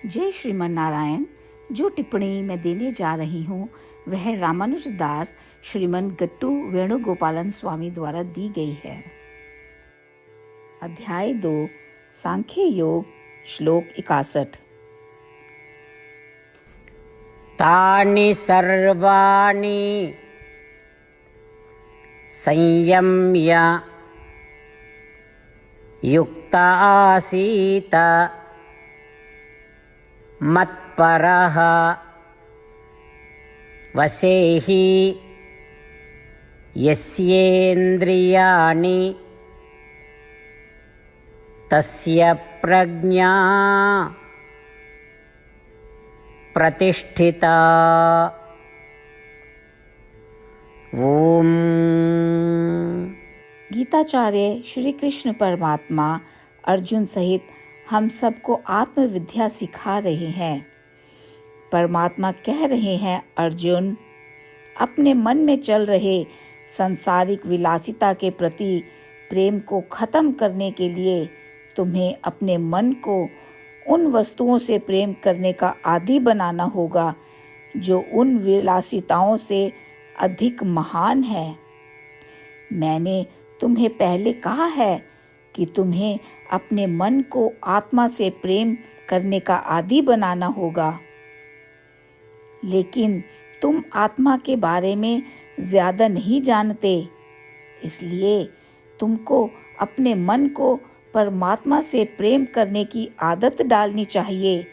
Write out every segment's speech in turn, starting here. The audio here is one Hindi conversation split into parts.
जय श्रीमन नारायण। जो टिप्पणी मैं देने जा रही हूँ वह रामानुज दास श्रीमन गट्टू वेणुगोपालन स्वामी द्वारा दी गई है। अध्याय 2 सांख्य योग श्लोक 61। तानि सर्वाणि संयम्य युक्त आसीत मत्परः वसेहि यस्येन्द्रियाणि तस्य प्रज्ञा प्रतिष्ठिता। ओम। गीताचार्य श्री कृष्ण परमात्मा अर्जुन सहित हम सबको आत्मविद्या सिखा रहे हैं। परमात्मा कह रहे हैं, अर्जुन, अपने मन में चल रहे सांसारिक विलासिता के प्रति प्रेम को खत्म करने के लिए तुम्हें अपने मन को उन वस्तुओं से प्रेम करने का आदी बनाना होगा जो उन विलासिताओं से अधिक महान है। मैंने तुम्हें पहले कहा है कि तुम्हें अपने मन को आत्मा से प्रेम करने का आदी बनाना होगा, लेकिन तुम आत्मा के बारे में ज्यादा नहीं जानते, इसलिए तुमको अपने मन को परमात्मा से प्रेम करने की आदत डालनी चाहिए,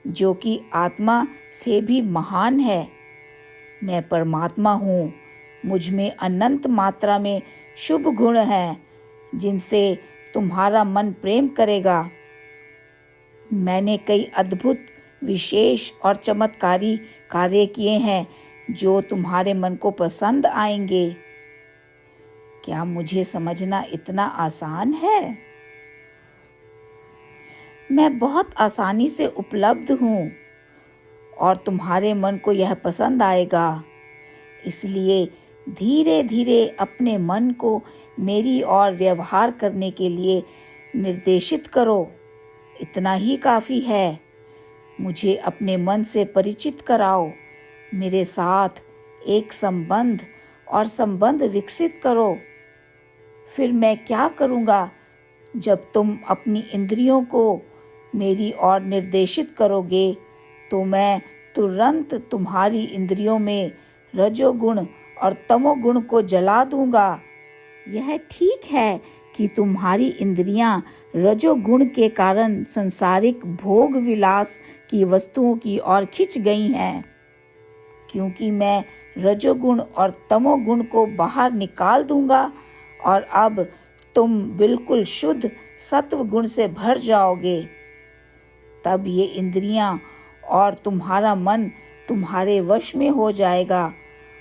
जो कि आत्मा से भी महान है। मैं परमात्मा हूँ, मुझ में अनंत मात्रा में शुभ गुण हैं जिनसे तुम्हारा मन प्रेम करेगा। मैंने कई अद्भुत, विशेष और चमत्कारी कार्य किए हैं जो तुम्हारे मन को पसंद आएंगे। क्या मुझे समझना इतना आसान है? मैं बहुत आसानी से उपलब्ध हूँ और तुम्हारे मन को यह पसंद आएगा। इसलिए धीरे धीरे अपने मन को मेरी ओर व्यवहार करने के लिए निर्देशित करो। इतना ही काफी है। मुझे अपने मन से परिचित कराओ, मेरे साथ एक संबंध विकसित करो। फिर मैं क्या करूँगा? जब तुम अपनी इंद्रियों को मेरी ओर निर्देशित करोगे तो मैं तुरंत तुम्हारी इंद्रियों में रजोगुण और तमोगुण को जला दूंगा। यह ठीक है कि तुम्हारी इंद्रियां रजोगुण के कारण सांसारिक भोग विलास की वस्तुओं की ओर खिंच गई हैं, क्योंकि मैं रजोगुण और तमोगुण को बाहर निकाल दूंगा और अब तुम बिल्कुल शुद्ध सत्व गुण से भर जाओगे। तब ये इंद्रियां और तुम्हारा मन तुम्हारे वश में हो जाएगा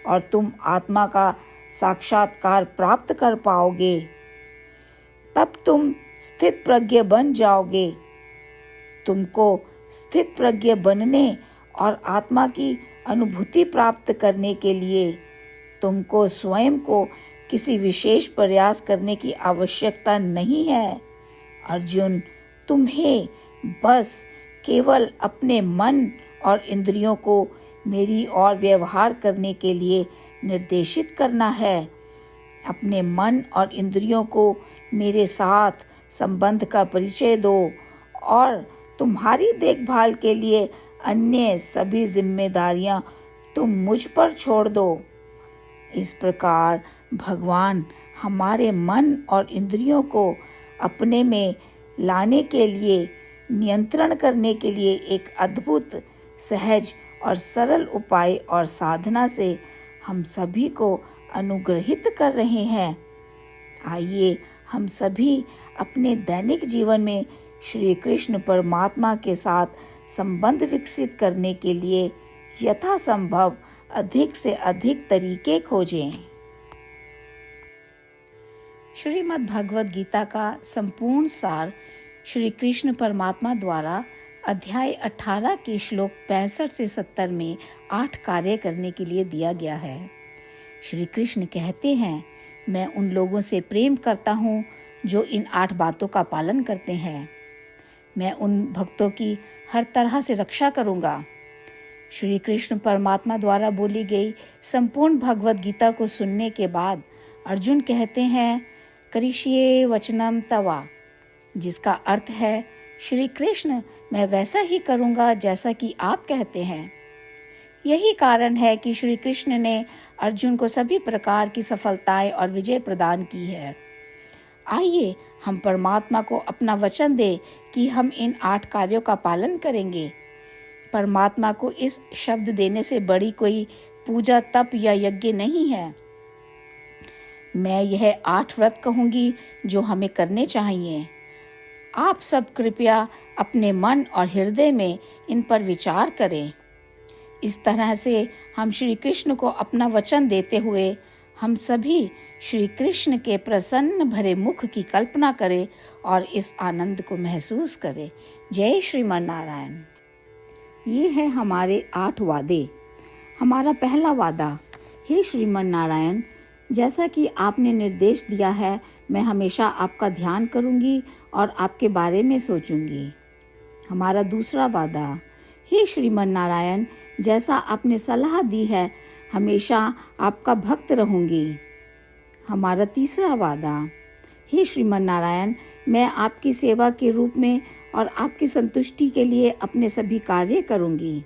और तुम आत्मा का साक्षात्कार प्राप्त कर पाओगे। तब तुम स्थित प्रज्ञ बन जाओगे। तुमको स्थित प्रज्ञ बनने और आत्मा की अनुभूति प्राप्त करने के लिए तुमको स्वयं को किसी विशेष प्रयास करने की आवश्यकता नहीं है। अर्जुन, तुम्हें बस केवल अपने मन और इंद्रियों को मेरी ओर व्यवहार करने के लिए निर्देशित करना है। अपने मन और इंद्रियों को मेरे साथ संबंध का परिचय दो और तुम्हारी देखभाल के लिए अन्य सभी जिम्मेदारियां तुम मुझ पर छोड़ दो। इस प्रकार भगवान हमारे मन और इंद्रियों को अपने में लाने के लिए, नियंत्रण करने के लिए एक अद्भुत, सहज और सरल उपाय और साधना से हम सभी को अनुग्रहित कर रहे हैं। आइए हम सभी अपने दैनिक जीवन में श्री कृष्ण परमात्मा के साथ संबंध विकसित करने के लिए यथासंभव अधिक से अधिक तरीके खोजें। श्रीमद् भगवद गीता का संपूर्ण सार श्री कृष्ण परमात्मा द्वारा अध्याय 18 के श्लोक 65 से 70 में 8 कार्य करने के लिए दिया गया है। श्री कृष्ण कहते हैं, मैं उन लोगों से प्रेम करता हूँ जो इन 8 बातों का पालन करते हैं। मैं उन भक्तों की हर तरह से रक्षा करूँगा। श्री कृष्ण परमात्मा द्वारा बोली गई संपूर्ण भगवत गीता को सुनने के बाद अर्जुन कहते हैं, करिष्ये वचनम तवा, जिसका अर्थ है, श्री कृष्ण, मैं वैसा ही करूँगा जैसा कि आप कहते हैं। यही कारण है कि श्री कृष्ण ने अर्जुन को सभी प्रकार की सफलताएं और विजय प्रदान की है। आइए हम परमात्मा को अपना वचन दें कि हम इन 8 कार्यों का पालन करेंगे। परमात्मा को इस शब्द देने से बड़ी कोई पूजा, तप या यज्ञ नहीं है। मैं यह 8 व्रत कहूँगी जो हमें करने चाहिए। आप सब कृपया अपने मन और हृदय में इन पर विचार करें। इस तरह से हम श्री कृष्ण को अपना वचन देते हुए हम सभी श्री कृष्ण के प्रसन्न भरे मुख की कल्पना करें और इस आनंद को महसूस करें। जय श्रीमन नारायण। ये है हमारे 8 वादे। हमारा पहला वादा, हे श्रीमन नारायण, जैसा कि आपने निर्देश दिया है, मैं हमेशा आपका ध्यान करूंगी और आपके बारे में सोचूंगी। हमारा दूसरा वादा, हे श्रीमन नारायण, जैसा आपने सलाह दी है, हमेशा आपका भक्त रहूंगी। हमारा तीसरा वादा, हे श्रीमन नारायण, मैं आपकी सेवा के रूप में और आपकी संतुष्टि के लिए अपने सभी कार्य करूंगी।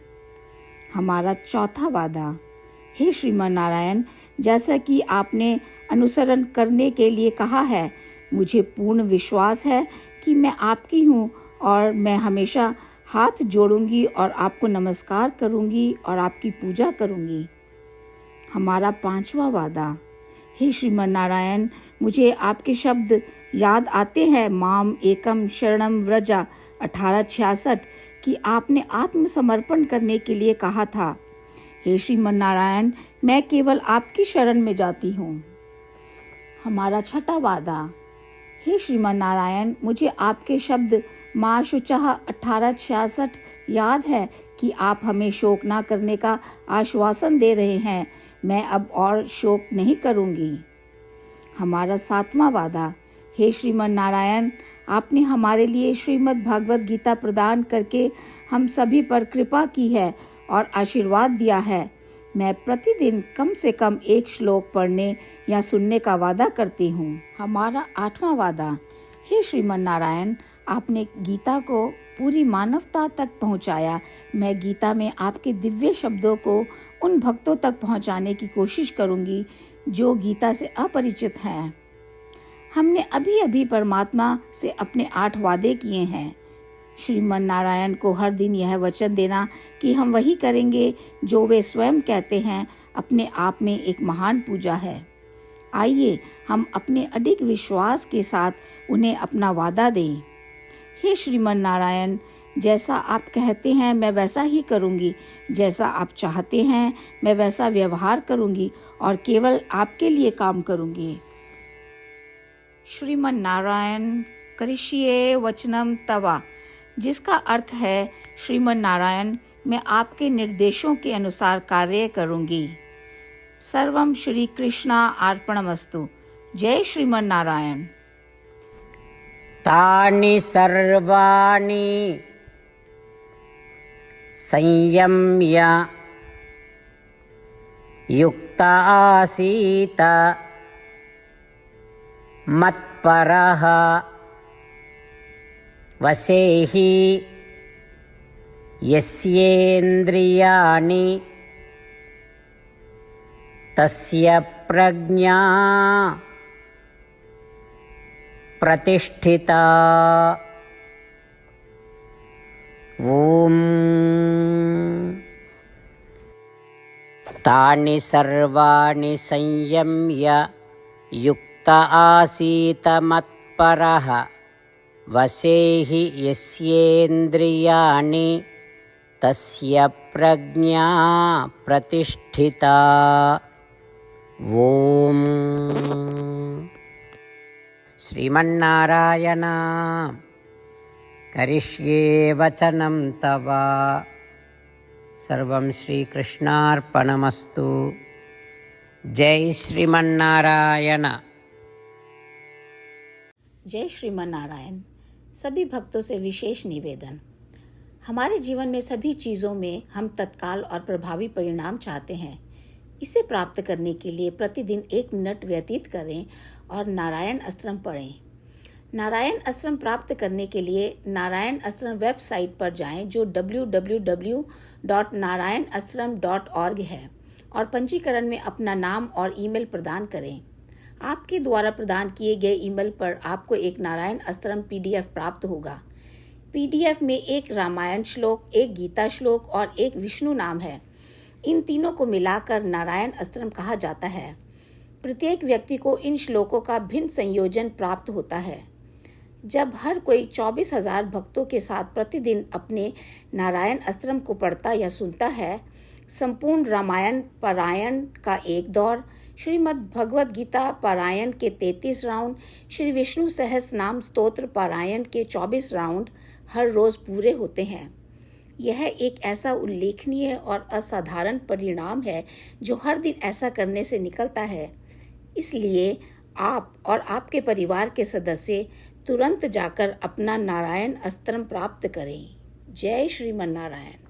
हमारा चौथा वादा, हे श्रीमन नारायण, जैसा कि आपने अनुसरण करने के लिए कहा है, मुझे पूर्ण विश्वास है कि मैं आपकी हूँ और मैं हमेशा हाथ जोड़ूंगी और आपको नमस्कार करूंगी और आपकी पूजा करूंगी। हमारा 5वां वादा, हे श्रीमन नारायण, मुझे आपके शब्द याद आते हैं, माम एकम शरणम व्रजा 1866, कि आपने आत्मसमर्पण करने के लिए कहा था। हे श्रीमन नारायण, मैं केवल आपकी शरण में जाती हूँ। हमारा 6वां वादा, हे श्रीमन नारायण, मुझे आपके शब्द माँ शुचः 1866 याद है कि आप हमें शोक ना करने का आश्वासन दे रहे हैं। मैं अब और शोक नहीं करूँगी। हमारा 7वां वादा, हे श्रीमन नारायण, आपने हमारे लिए श्रीमद् भागवत गीता प्रदान करके हम सभी पर कृपा की है और आशीर्वाद दिया है। मैं प्रतिदिन कम से कम 1 श्लोक पढ़ने या सुनने का वादा करती हूँ। हमारा 8वां वादा, हे श्रीमन नारायण, आपने गीता को पूरी मानवता तक पहुँचाया। मैं गीता में आपके दिव्य शब्दों को उन भक्तों तक पहुँचाने की कोशिश करूँगी जो गीता से अपरिचित हैं। हमने अभी अभी परमात्मा से अपने 8 वादे किए हैं। श्रीमन नारायण को हर दिन यह वचन देना कि हम वही करेंगे जो वे स्वयं कहते हैं, अपने आप में एक महान पूजा है। आइए हम अपने अडिग विश्वास के साथ उन्हें अपना वादा दें। हे श्रीमन नारायण, जैसा आप कहते हैं मैं वैसा ही करूँगी। जैसा आप चाहते हैं मैं वैसा व्यवहार करूँगी और केवल आपके लिए काम करूँगी। श्रीमन नारायण करिष्ये वचनम तवा, जिसका अर्थ है, श्रीमन नारायण, मैं आपके निर्देशों के अनुसार कार्य करूँगी। सर्वम श्री कृष्णा अर्पणमस्तु। जय श्रीमन नारायण। तानि सर्वाणि संयम्य युक्त आसीत मत्परः वसेहि यस्येन्द्रियाणि तस्य प्रज्ञा प्रतिष्ठिता। ॐ तानि सर्वाणि संयम्य युक्त आसीत मत्परः वसेहि यस्येन्द्रियाणि तस्य प्रज्ञा प्रतिष्ठिता। ॐ श्रीमन्नारायण करिष्ये वचनं तव। सर्वं श्रीकृष्णार्पणमस्तु। जय श्रीमन्नारायण। जय श्रीमन नारायण। सभी भक्तों से विशेष निवेदन। हमारे जीवन में सभी चीज़ों में हम तत्काल और प्रभावी परिणाम चाहते हैं। इसे प्राप्त करने के लिए प्रतिदिन 1 मिनट व्यतीत करें और नारायण अस्त्रम पढ़ें। नारायण अस्त्रम प्राप्त करने के लिए नारायण अस्त्रम वेबसाइट पर जाएं, जो www.narayanastram.org है, और पंजीकरण में अपना नाम और ईमेल प्रदान करें। आपके द्वारा प्रदान किए गए ईमेल पर आपको एक नारायण अस्त्रम PDF प्राप्त होगा। PDF में एक रामायण श्लोक, एक गीता श्लोक और एक विष्णु नाम है। इन तीनों को मिलाकर नारायण अस्त्रम कहा जाता है। प्रत्येक व्यक्ति को इन श्लोकों का भिन्न संयोजन प्राप्त होता है। जब हर कोई 24,000 भक्तों के साथ प्रतिदिन अपने नारायण अस्त्रम को पढ़ता या सुनता है, संपूर्ण रामायण पारायण का एक दौर, श्रीमद् भगवद गीता पारायण के 33 राउंड, श्री विष्णु सहस्त्र नाम स्तोत्र पारायण के 24 राउंड हर रोज पूरे होते हैं। यह एक ऐसा उल्लेखनीय और असाधारण परिणाम है जो हर दिन ऐसा करने से निकलता है। इसलिए आप और आपके परिवार के सदस्य तुरंत जाकर अपना नारायण अस्त्रम प्राप्त करें। जय श्रीमन नारायण।